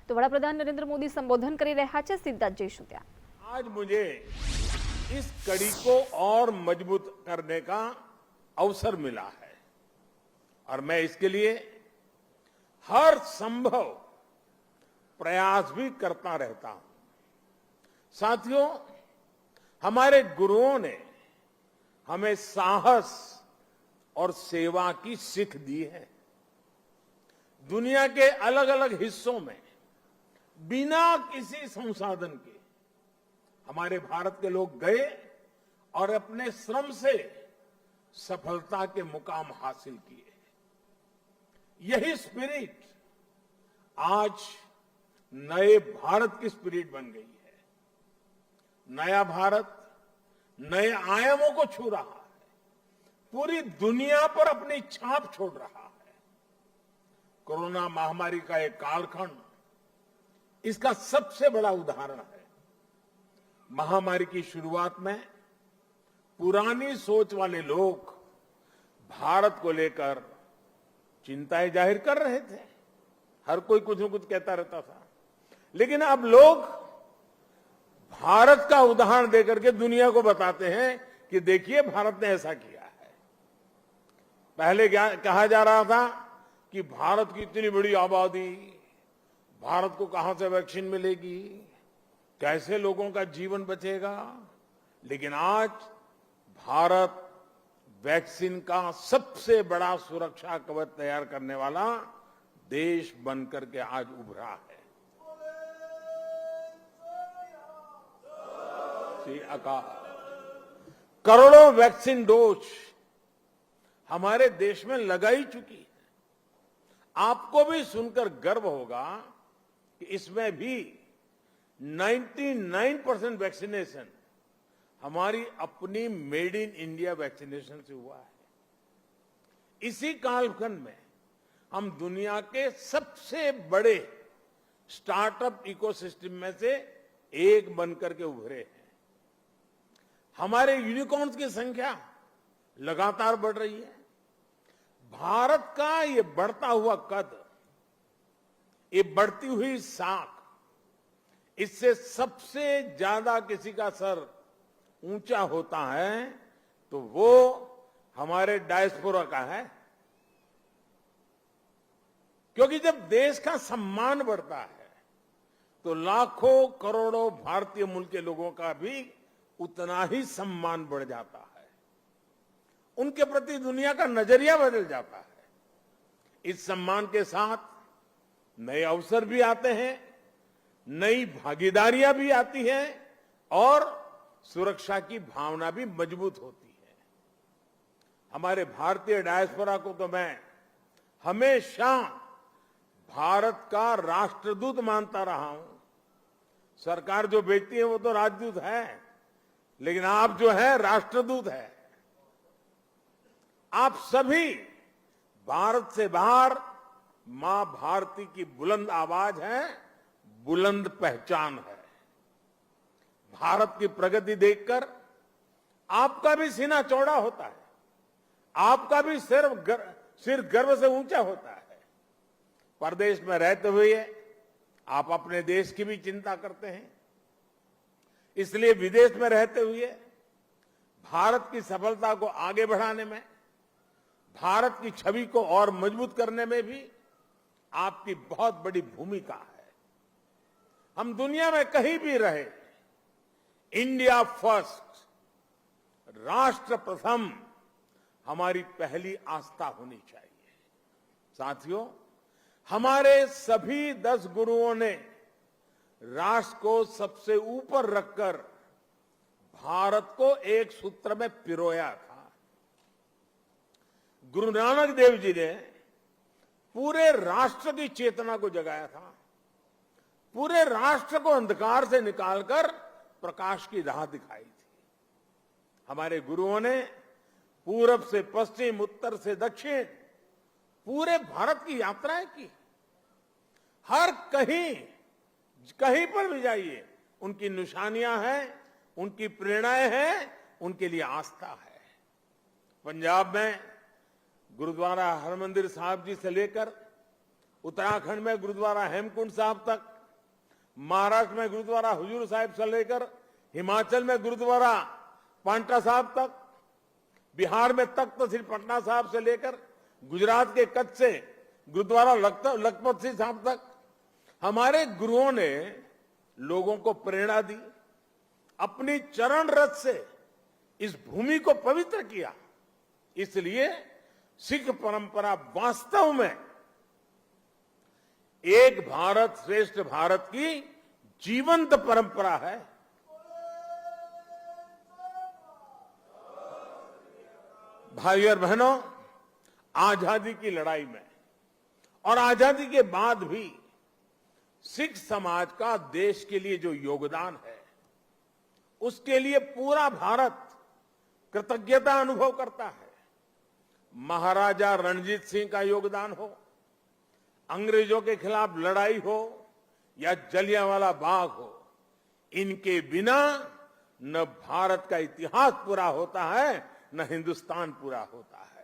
તો વડાપ્રધાન નરેન્દ્ર મોદી સંબોધન કરી રહ્યા છે, સીધા જ જઈશું ત્યાં। आज मुझे इस कड़ी को और मजबूत करने का अवसर मिला है और मैं इसके लिए हर संभव प्रयास भी करता रहता हूं। साथियों, हमारे गुरुओं ने हमें साहस और सेवा की सीख दी है। दुनिया के अलग अलग हिस्सों में बिना किसी संसाधन के हमारे भारत के लोग गए और अपने श्रम से सफलता के मुकाम हासिल किए। यही स्पिरिट आज नए भारत की स्पिरिट बन गई है। नया भारत नए आयामों को छू रहा है, पूरी दुनिया पर अपनी छाप छोड़ रहा है। कोरोना महामारी का एक कालखंड इसका सबसे बड़ा उदाहरण है। महामारी की शुरुआत में पुरानी सोच वाले लोग भारत को लेकर चिंताएं जाहिर कर रहे थे। हर कोई कुछ न कुछ कहता रहता था, लेकिन अब लोग भारत का उदाहरण देकर के दुनिया को बताते हैं कि देखिए भारत ने ऐसा किया है। पहले कहा जा रहा था कि भारत की इतनी बड़ी आबादी, भारत को कहां से वैक्सीन मिलेगी, कैसे लोगों का जीवन बचेगा। लेकिन आज भारत वैक्सीन का सबसे बड़ा सुरक्षा कवच तैयार करने वाला देश बनकर के आज उभरा है। श्री अकाल करोड़ों वैक्सीन डोज हमारे देश में लगाई चुकी है। आपको भी सुनकर गर्व होगा कि इसमें भी 99% वैक्सीनेशन हमारी अपनी मेड इन इंडिया वैक्सीनेशन से हुआ है। इसी कालखंड में हम दुनिया के सबसे बड़े स्टार्टअप इकोसिस्टम में से एक बनकर के उभरे हैं। हमारे यूनिकॉर्न्स की संख्या लगातार बढ़ रही है। भारत का ये बढ़ता हुआ कद, ये बढ़ती हुई साख, इससे सबसे ज्यादा किसी का सर ऊंचा होता है तो वो हमारे डायस्पोरा का है। क्योंकि जब देश का सम्मान बढ़ता है तो लाखों करोड़ों भारतीय मूल के लोगों का भी उतना ही सम्मान बढ़ जाता है। उनके प्रति दुनिया का नजरिया बदल जाता है। इस सम्मान के साथ नए अवसर भी आते हैं, नई भागीदारियां भी आती हैं और सुरक्षा की भावना भी मजबूत होती है। हमारे भारतीय डायस्पोरा को तो मैं हमेशा भारत का राष्ट्रदूत मानता रहा हूं। सरकार जो भेजती है वो तो राजदूत है, लेकिन आप जो है राष्ट्रदूत है। आप सभी भारत से बाहर मां भारती की बुलंद आवाज है, बुलंद पहचान है। भारत की प्रगति देखकर आपका भी सीना चौड़ा होता है, आपका भी सिर गर्व से ऊंचा होता है। परदेश में रहते हुए आप अपने देश की भी चिंता करते हैं, इसलिए विदेश में रहते हुए भारत की सफलता को आगे बढ़ाने में, भारत की छवि को और मजबूत करने में भी आपकी बहुत बड़ी भूमिका है। हम दुनिया में कहीं भी रहे, इंडिया फर्स्ट, राष्ट्र प्रथम हमारी पहली आस्था होनी चाहिए। साथियों, हमारे सभी 10 गुरुओं ने राष्ट्र को सबसे ऊपर रखकर भारत को एक सूत्र में पिरोया था। गुरु नानक देव जी ने पूरे राष्ट्र की चेतना को जगाया था, पूरे राष्ट्र को अंधकार से निकालकर प्रकाश की राह दिखाई थी। हमारे गुरुओं ने पूरब से पश्चिम, उत्तर से दक्षिण पूरे भारत की यात्राएं की। हर कहीं पर भी जाइए उनकी निशानियां हैं, उनकी प्रेरणाएं हैं, उनके लिए आस्था है। पंजाब में गुरुद्वारा हरमंदिर साहिब जी से लेकर उत्तराखंड में गुरुद्वारा हेमकुंड साहिब तक, महाराष्ट्र में गुरुद्वारा हुजूर साहिब से लेकर हिमाचल में गुरुद्वारा पांटा साहब तक, बिहार में तख्त श्री पटना साहब से लेकर गुजरात के कच्छ से गुरुद्वारा लखपत सिंह साहब तक हमारे गुरुओं ने लोगों को प्रेरणा दी, अपनी चरण रथ से इस भूमि को पवित्र किया। इसलिए सिख परंपरा वास्तव में एक भारत श्रेष्ठ भारत की जीवंत परंपरा है। भाई और बहनों, आजादी की लड़ाई में और आजादी के बाद भी सिख समाज का देश के लिए जो योगदान है, उसके लिए पूरा भारत कृतज्ञता अनुभव करता है। महाराजा रणजीत सिंह का योगदान हो, अंग्रेजों के खिलाफ लड़ाई हो या जलियांवाला बाग हो, इनके बिना न भारत का इतिहास पूरा होता है, न हिंदुस्तान पूरा होता है।